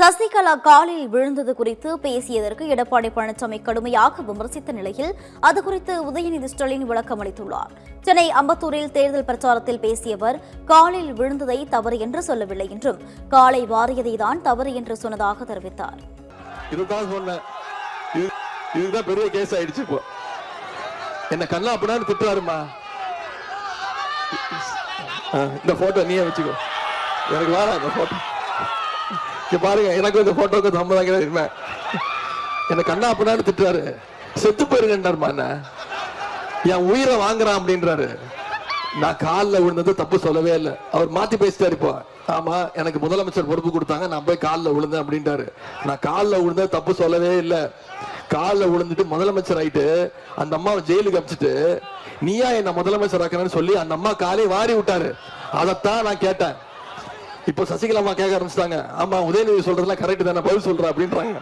சசிகலா காலில் விழுந்தது குறித்து பேசியதற்கு எடப்பாடி பழனிசாமி கடுமையாக விமர்சித்த நிலையில் அது குறித்து உதயநிதி ஸ்டாலின் விளக்கம் அளித்துள்ளார். சென்னை அம்பத்தூரில் தேர்தல் பிரச்சாரத்தில் பேசிய அவர் காலில் விழுந்ததை தவறு என்று சொல்லவில்லை என்றும் காலை வாரியதை தான் தவறு என்று சொன்னதாக தெரிவித்தார். இதுதான் பெரிய கேஸ் ஆயிடுச்சு. இப்போ என்ன கண்ணா அப்படின்னு திட்டுறாருமா. இந்த போட்டோ நீயே வச்சுக்கோ, எனக்கு வேற இந்த போட்டோ பாருங்க. எனக்கு இந்த போட்டோக்கு 50 என்ன கண்ணா அப்படின்னு திட்டுறாரு. செத்து போயிருங்கன்றாருமா. என்ன என் உயிரை வாங்குறான் அப்படின்றாரு. நான் காலில் விழுந்தது தப்பு சொல்லவே இல்லை. அவர் மாத்தி பேசிட்டாரு. இப்போ ஆமா எனக்கு முதலமைச்சர் பொறுப்பு கொடுத்தாங்க, நான் போய் காலில் விழுந்தேன் அப்படின்ட்டாரு. நான் காலில் விழுந்தது தப்பு சொல்லவே இல்லை. காலில் விழுந்துட்டு முதலமைச்சர் ஆயிட்டு அந்த அம்மாவை ஜெயிலுக்கு அனுப்பிச்சிட்டு நீயா என்ன முதலமைச்சர் ஆக்கணும்னு சொல்லி அந்த அம்மா காலை வாரி விட்டாரு. அதைத்தான் நான் கேட்டேன். இப்போ சசிகலா அம்மா கேட்க ஆரம்பிச்சிட்டாங்க, ஆமா உதயநிதி சொல்றதுலாம் கரெக்ட் தானே, பதில் சொல்ற அப்படின்றாங்க.